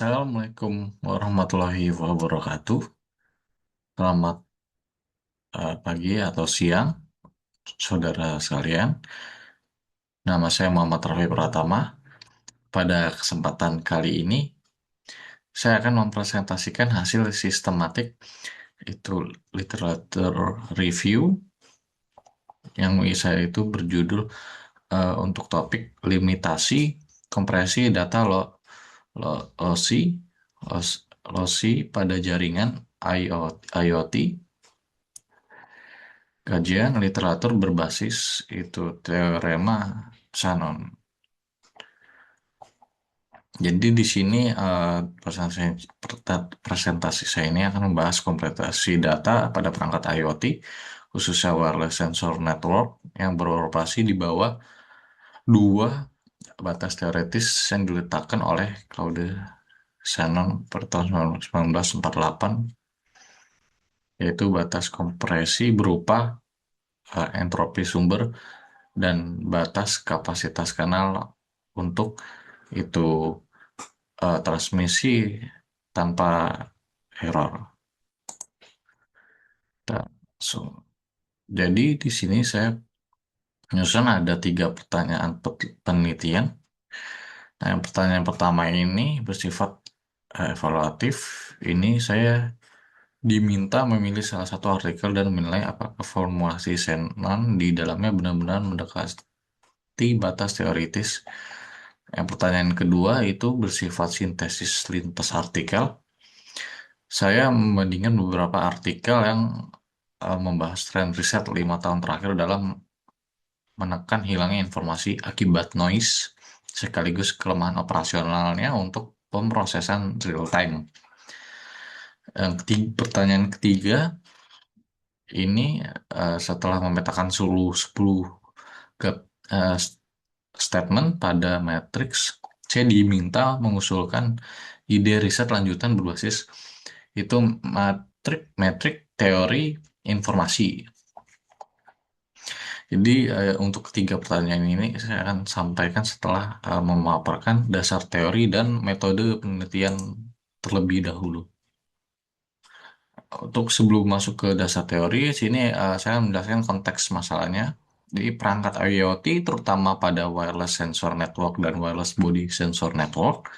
Assalamualaikum warahmatullahi wabarakatuh. Selamat pagi atau siang, saudara sekalian. Nama saya Muhammad Rafi Pratama. Pada kesempatan kali ini, saya akan mempresentasikan hasil sistematik itu literature review yang saya itu berjudul untuk topik limitasi kompresi data lossy, lossy pada jaringan IoT. Kajian literatur berbasis itu teorema Shannon. Jadi di sini presentasi saya ini akan membahas kompletasi data pada perangkat IoT, khususnya wireless sensor network yang beroperasi di bawah dua batas teoretis yang diletakkan oleh Claude Shannon pada tahun 1948, yaitu batas kompresi berupa entropi sumber dan batas kapasitas kanal untuk itu transmisi tanpa error. Jadi di sini saya menyusun ada 3 pertanyaan penelitian. Nah, yang pertanyaan pertama ini bersifat evaluatif. Ini saya diminta memilih salah satu artikel dan menilai apakah formulasi Shannon di dalamnya benar-benar mendekati batas teoritis. Yang pertanyaan kedua itu bersifat sintesis lintas artikel. Saya membandingkan beberapa artikel yang membahas tren riset 5 tahun terakhir dalam menekan hilangnya informasi akibat noise sekaligus kelemahan operasionalnya untuk pemrosesan real time. Pertanyaan ketiga ini setelah memetakan seluruh 10 statement pada matriks, saya diminta mengusulkan ide riset lanjutan berbasis itu metrik teori informasi. Jadi untuk ketiga pertanyaan ini saya akan sampaikan setelah memaparkan dasar teori dan metode penelitian terlebih dahulu. Untuk sebelum masuk ke dasar teori, sini saya menjelaskan konteks masalahnya. Di perangkat IoT, terutama pada wireless sensor network dan wireless body sensor network,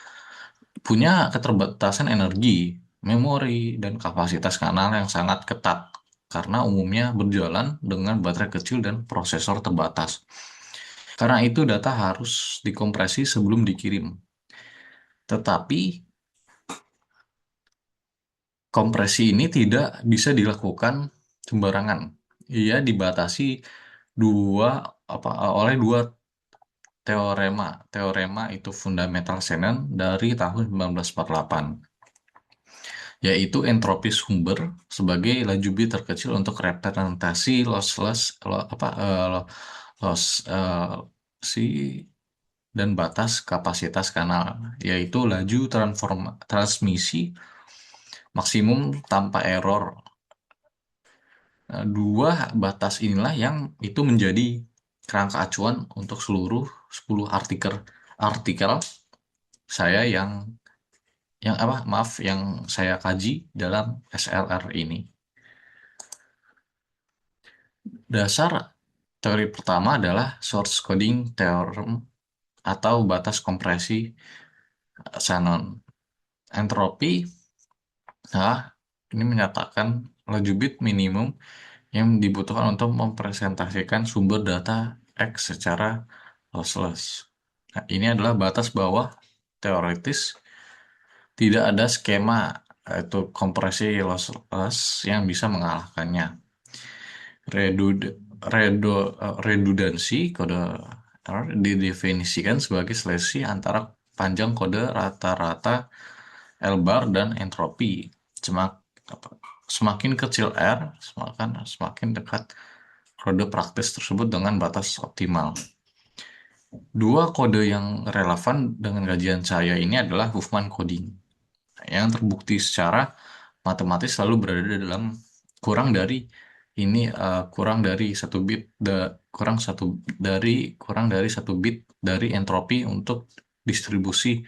punya keterbatasan energi, memori, dan kapasitas kanal yang sangat ketat, karena umumnya berjalan dengan baterai kecil dan prosesor terbatas. Karena itu data harus dikompresi sebelum dikirim. Tetapi kompresi ini tidak bisa dilakukan sembarangan. Ia dibatasi oleh dua teorema. Teorema itu fundamental Shannon dari tahun 1948, yaitu entropi sumber sebagai laju bit terkecil untuk representasi dan batas kapasitas kanal, yaitu laju transmisi maksimum tanpa error. Nah, dua batas inilah yang itu menjadi kerangka acuan untuk seluruh 10 artikel saya yang saya kaji dalam SLR ini. Dasar teori pertama adalah source coding theorem atau batas kompresi Shannon. Entropi ini menyatakan laju bit minimum yang dibutuhkan untuk mempresentasikan sumber data X secara lossless. Nah, ini adalah batas bawah teoritis. Tidak ada skema yaitu kompresi lossless yang bisa mengalahkannya. Redundansi kode didefinisikan sebagai selisih antara panjang kode rata-rata L-bar dan entropi. Semakin kecil R, semakin dekat kode praktis tersebut dengan batas optimal. Dua kode yang relevan dengan kajian saya ini adalah Huffman coding, yang terbukti secara matematis selalu berada dalam kurang dari satu bit dari entropi untuk distribusi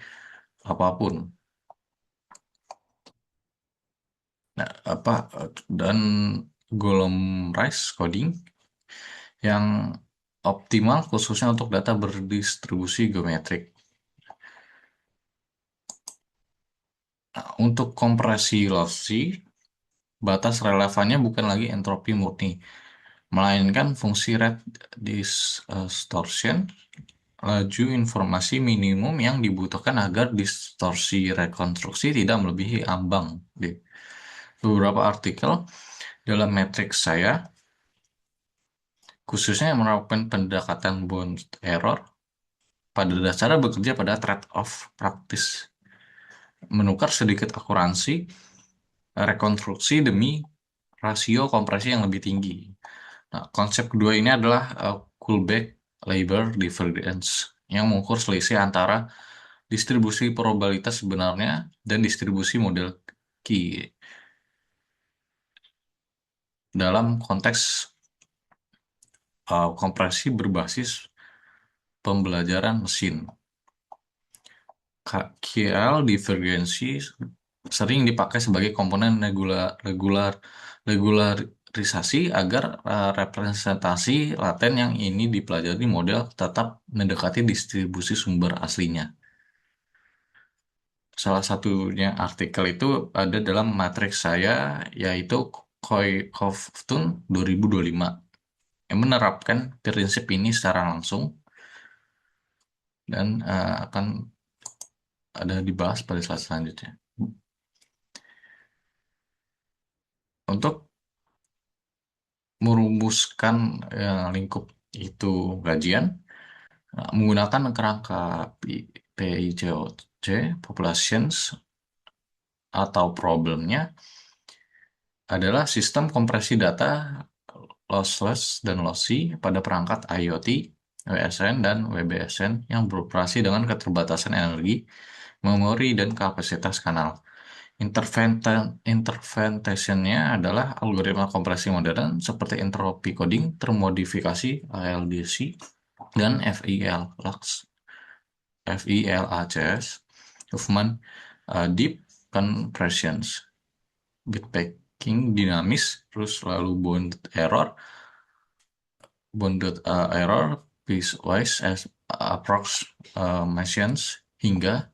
apapun. Nah, dan golem rice coding yang optimal khususnya untuk data berdistribusi geometrik. Nah, untuk kompresi lossy, batas relevannya bukan lagi entropi murni, melainkan fungsi rate distortion, laju informasi minimum yang dibutuhkan agar distorsi rekonstruksi tidak melebihi ambang. Di beberapa artikel dalam matriks saya, khususnya yang menerapkan pendekatan bound error, pada dasarnya bekerja pada trade-off praktis, menukar sedikit akurasi rekonstruksi demi rasio kompresi yang lebih tinggi. Nah, konsep kedua ini adalah Kullback-Leibler difference yang mengukur selisih antara distribusi probabilitas sebenarnya dan distribusi model key dalam konteks kompresi berbasis pembelajaran mesin. KL divergensi sering dipakai sebagai komponen regularisasi agar representasi laten yang ini dipelajari model tetap mendekati distribusi sumber aslinya. Salah satunya artikel itu ada dalam matriks saya, yaitu Koy-Kovtun 2025, yang menerapkan prinsip ini secara langsung dan akan ada dibahas pada slide selanjutnya. Untuk merumuskan lingkup itu gajian menggunakan kerangka PICOC, populations, atau problemnya adalah sistem kompresi data lossless dan lossy pada perangkat IoT, WSN, dan WBSN yang beroperasi dengan keterbatasan energi, memori, dan kapasitas kanal. Interpretation-nya adalah algoritma kompresi modern seperti entropy coding termodifikasi ALDC dan FILACS, Huffman Deep Compressions, bitpacking dinamis, terus lalu bounded error, piecewise approximations, hingga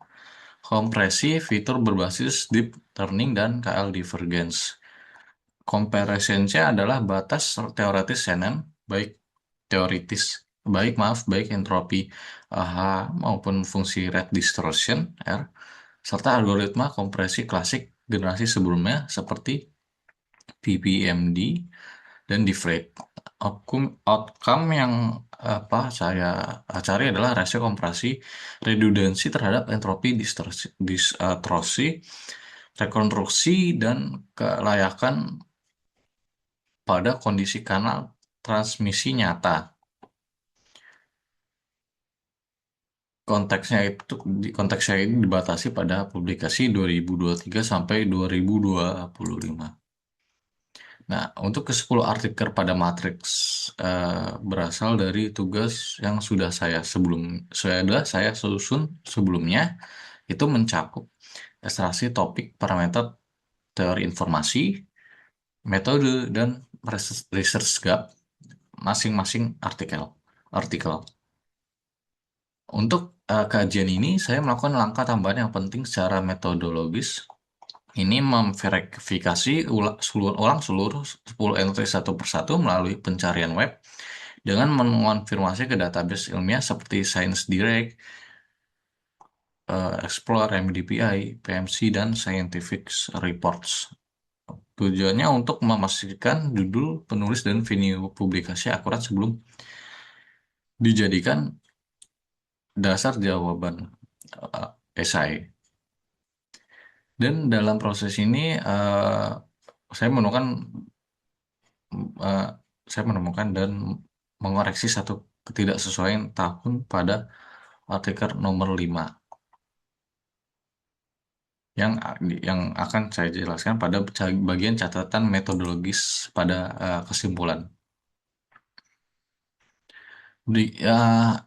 kompresi fitur berbasis deep learning dan KL divergence. Comparison-nya adalah batas teoritis Shannon, baik entropi H maupun fungsi rate distortion R, serta algoritma kompresi klasik generasi sebelumnya seperti PPMD dan deflate. Outcome yang saya cari adalah rasio kompresi redundansi terhadap entropi distorsi, rekonstruksi, dan kelayakan pada kondisi kanal transmisi nyata. Konteksnya ini dibatasi pada publikasi 2023 sampai 2025. Nah, untuk ke-10 artikel pada matriks berasal dari tugas yang saya susun sebelumnya, itu mencakup ekstraksi topik, parameter, teori informasi, metode, dan research gap masing-masing artikel. Untuk kajian ini, saya melakukan langkah tambahan yang penting secara metodologis. Ini memverifikasi ulang seluruh 10 entry satu persatu melalui pencarian web dengan mengonfirmasi ke database ilmiah seperti ScienceDirect, Explore, MDPI, PMC, dan Scientific Reports. Tujuannya untuk memastikan judul, penulis, dan venue publikasi akurat sebelum dijadikan dasar jawaban esai. Dan dalam proses ini saya menemukan dan mengoreksi satu ketidaksesuaian tahun pada artikel nomor 5 yang akan saya jelaskan pada bagian catatan metodologis pada kesimpulan. Ya,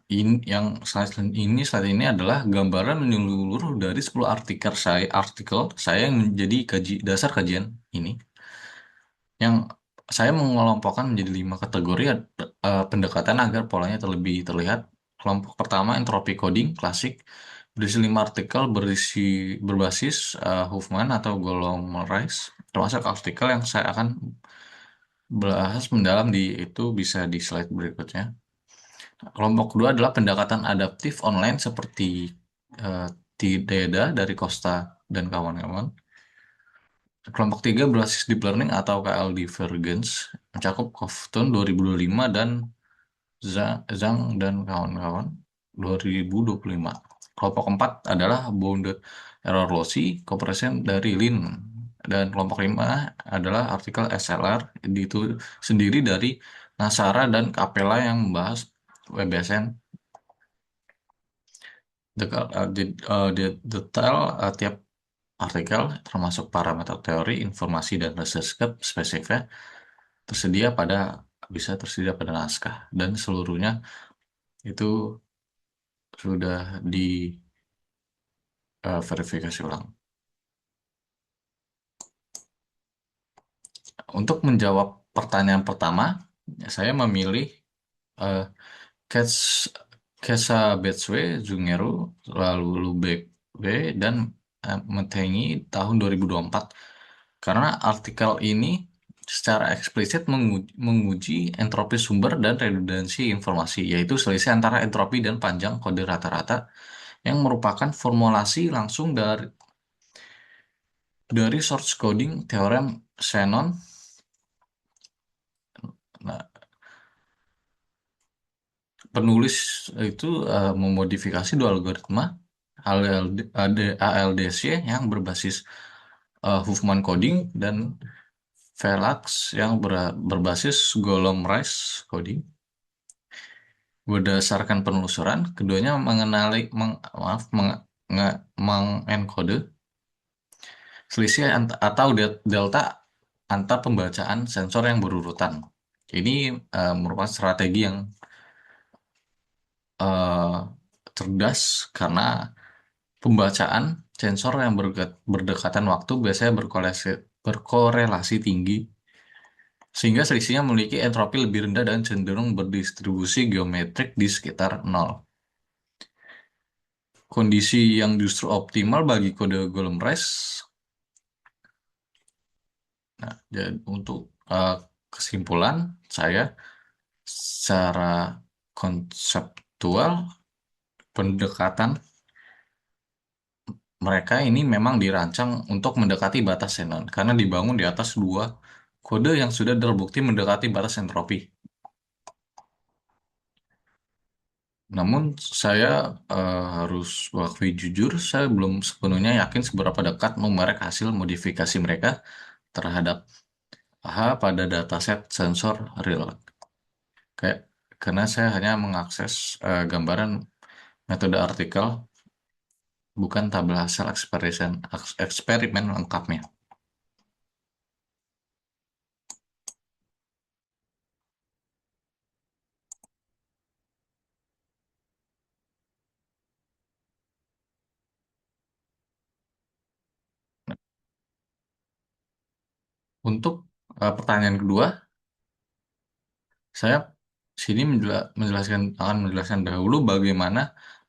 ini yang saat ini adalah gambaran menyeluruh dari 10 artikel saya yang menjadi dasar kajian ini, yang saya mengelompokkan menjadi 5 kategori, pendekatan agar polanya terlebih terlihat. Kelompok pertama, entropi coding klasik, berisi 5 artikel berbasis Huffman atau Golomel-Rice, termasuk artikel yang saya akan bahas mendalam itu bisa di slide berikutnya. Kelompok kedua adalah pendekatan adaptif online seperti eh, Tideda dari Costa dan kawan-kawan. Kelompok tiga berbasis deep learning atau KL Divergence, mencakup Coughton 2025 dan Zhang dan kawan-kawan 2025. Kelompok keempat adalah Bounded Error Lossy Compression dari Lin. Dan kelompok lima adalah artikel SLR, itu sendiri dari Nasara dan Capella yang membahas WBSN. Detail tiap artikel, termasuk parameter teori, informasi, dan research spesifiknya, tersedia pada bisa tersedia pada naskah, dan seluruhnya itu sudah diverifikasi ulang. Untuk menjawab pertanyaan pertama, saya memilih uh, Kes Kesa Betswe, Zungeru, lalu Lubek B, dan Metengi tahun 2024. Karena artikel ini secara eksplisit menguji entropi sumber dan redundansi informasi, yaitu selisih antara entropi dan panjang kode rata-rata yang merupakan formulasi langsung dari source coding teorem Shannon. Nah, penulis itu memodifikasi dua algoritma ALDC yang berbasis Huffman coding dan Velax yang berbasis Golomb-Rice coding. Berdasarkan penelusuran, keduanya mengenkode selisih atau delta antar pembacaan sensor yang berurutan. Ini merupakan strategi yang eh, cerdas karena pembacaan sensor yang berdekatan waktu biasanya berkorelasi tinggi, sehingga selisihnya memiliki entropi lebih rendah dan cenderung berdistribusi geometrik di sekitar nol. Kondisi yang justru optimal bagi kode Golomb-Rice. Nah, jadi untuk eh, kesimpulan saya, secara konseptual, pendekatan mereka ini memang dirancang untuk mendekati batas Shannon karena dibangun di atas dua kode yang sudah terbukti mendekati batas entropi. Namun saya harus akui jujur, saya belum sepenuhnya yakin seberapa dekat numerik hasil modifikasi mereka terhadap pada dataset sensor real. Kayak karena saya hanya mengakses gambaran metode artikel, bukan tabel hasil eksperimen lengkapnya. Untuk pertanyaan kedua, saya sini akan menjelaskan dahulu bagaimana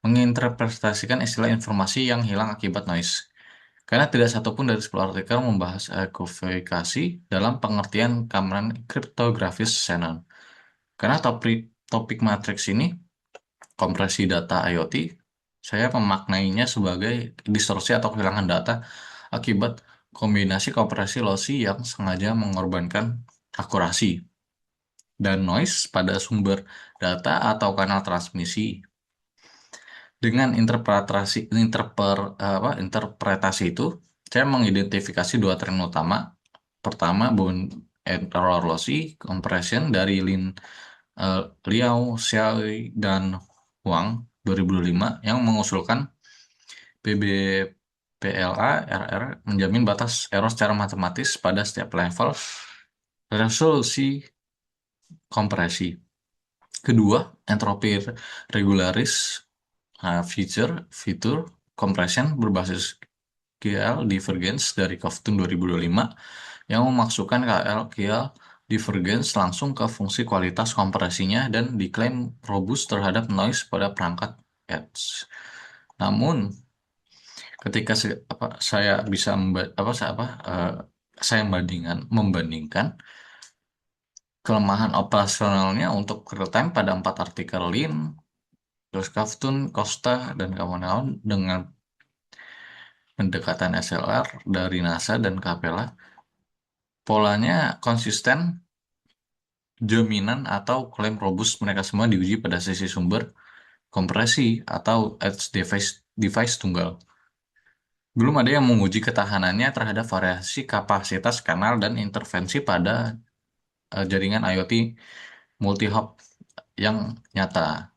menginterpretasikan istilah informasi yang hilang akibat noise. Karena tidak satupun dari 10 artikel membahas echoifikasi dalam pengertian keamanan kriptografis Shannon. Karena topik matriks ini, kompresi data IoT, saya memaknainya sebagai distorsi atau kehilangan data akibat kombinasi kompresi lossy yang sengaja mengorbankan akurasi dan noise pada sumber data atau kanal transmisi. Dengan interpretasi itu, saya mengidentifikasi dua tren utama. Pertama, bound error lossy compression dari Liao, Xiaoi, dan Huang 2005 yang mengusulkan PBPLA RR menjamin batas error secara matematis pada setiap level resolusi kompresi. Kedua, entropi regularis fitur compression berbasis KL divergence dari Kofton 2025 yang memasukkan KL divergence langsung ke fungsi kualitas kompresinya dan diklaim robust terhadap noise pada perangkat edge. Namun, ketika saya bisa saya membandingkan kelemahan operasionalnya untuk real time pada 4 artikel Lean, terus Kafton, Costa, dan kawan-kawan dengan pendekatan SLR dari NASA dan Capella, polanya konsisten, jaminan atau klaim robust mereka semua diuji pada sisi sumber, kompresi, atau edge device tunggal. Belum ada yang menguji ketahanannya terhadap variasi kapasitas kanal dan intervensi pada jaringan IoT multi-hop yang nyata.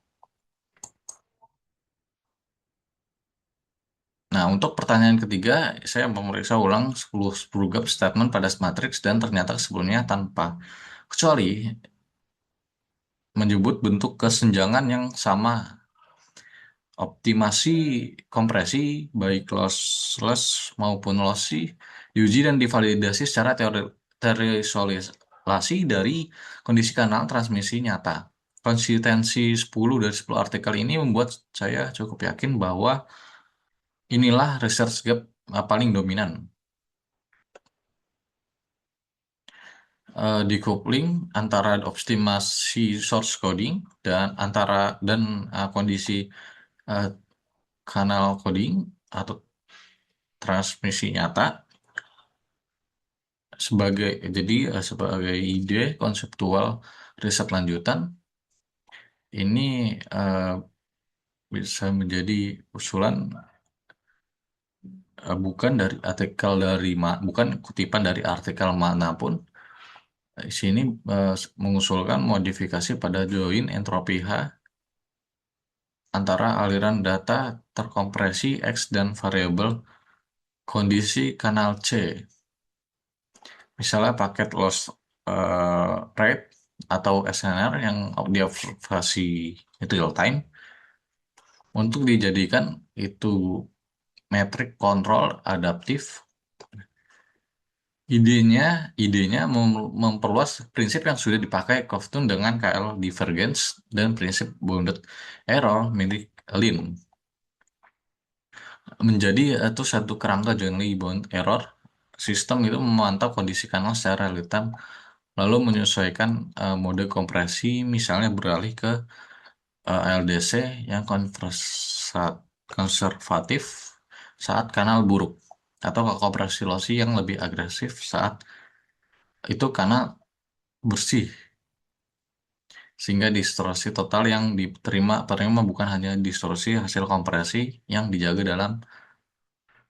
Nah, untuk pertanyaan ketiga, saya memeriksa ulang 10 gap statement pada matrix dan ternyata sebelumnya tanpa kecuali menyebut bentuk kesenjangan yang sama. Optimasi kompresi, baik lossless maupun lossy, diuji dan divalidasi secara terisolasi dari kondisi kanal transmisi nyata. Konsistensi 10 dari 10 artikel ini membuat saya cukup yakin bahwa inilah research gap paling dominan. Decoupling antara optimasi source coding dan kondisi uh, kanal coding atau transmisi nyata sebagai ide konseptual riset lanjutan ini uh, bisa menjadi usulan, bukan kutipan dari artikel manapun. Di sini mengusulkan modifikasi pada join entropi H antara aliran data terkompresi X dan variabel kondisi kanal C. Misalnya paket loss rate atau SNR yang diobservasi real time untuk dijadikan itu metrik kontrol adaptif. Idenya memperluas prinsip yang sudah dipakai Kofton dengan KL divergence dan prinsip bounded error milik Lin menjadi itu satu kerangka jointly bound error. Sistem itu memantau kondisi kanal secara real time lalu menyesuaikan mode kompresi, misalnya beralih ke LDC yang konservatif saat kanal buruk atau ke kompresi lossy yang lebih agresif saat itu kanal bersih, sehingga distorsi total yang terima bukan hanya distorsi hasil kompresi yang dijaga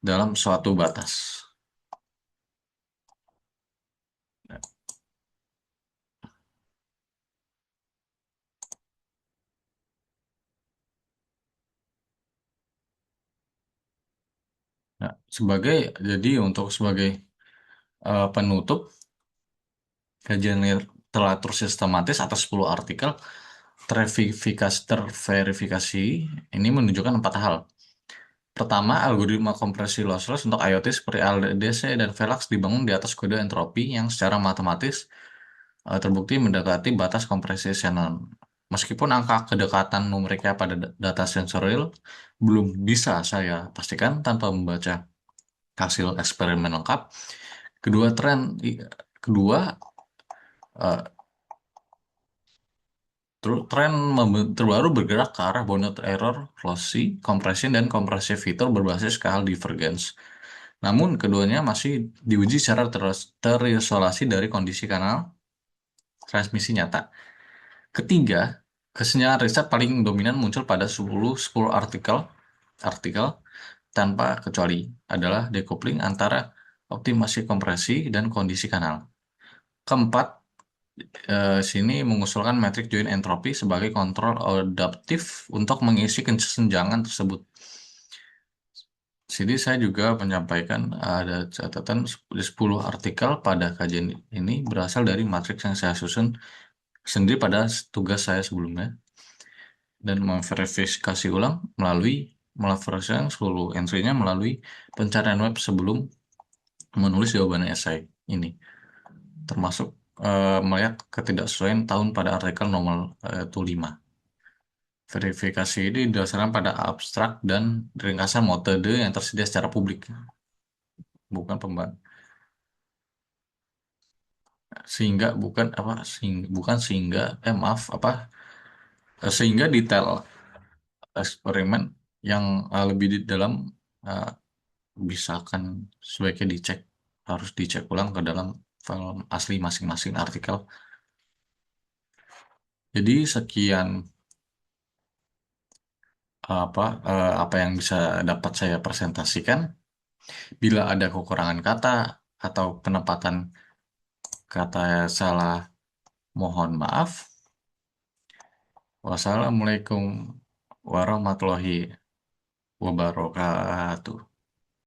dalam suatu batas. Nah, sebagai penutup kajian teratur sistematis atas 10 artikel terverifikasi ini menunjukkan 4 hal. Pertama, algoritma kompresi lossless untuk IoT seperti LDC dan VLAX dibangun di atas kode entropi yang secara matematis terbukti mendekati batas kompresi Shannon. Meskipun angka kedekatan numeriknya pada data sensorial belum bisa saya pastikan tanpa membaca hasil eksperimen lengkap. Kedua, eh, tren terbaru bergerak ke arah bounded error, lossy, compression, dan kompresi fitur berbasis KL divergence. Namun, keduanya masih diuji secara terisolasi dari kondisi kanal transmisi nyata. Ketiga, kesenjangan riset paling dominan muncul pada 10 artikel tanpa kecuali adalah decoupling antara optimasi kompresi dan kondisi kanal. Keempat, sini mengusulkan metrik join entropi sebagai kontrol adaptif untuk mengisi kesenjangan tersebut. Jadi saya juga menyampaikan ada catatan 10 artikel pada kajian ini berasal dari matriks yang saya susun sendiri pada tugas saya sebelumnya dan memverifikasi ulang melakukan seluruh entry-nya melalui pencarian web sebelum menulis jawaban esai ini, termasuk melihat ketidaksesuaian tahun pada artikel nomor 5. Verifikasi ini didasarkan pada abstrak dan ringkasan metode yang tersedia secara publik, bukan pembahasan sehingga bukan apa sehingga, bukan sehingga maaf apa sehingga detail eksperimen yang lebih di dalam eh, bisa kan sebaiknya harus dicek ulang ke dalam file asli masing-masing artikel. Jadi sekian apa yang bisa dapat saya presentasikan. Bila ada kekurangan kata atau penempatan kata yang salah, mohon maaf. Wassalamualaikum warahmatullahi wabarakatuh.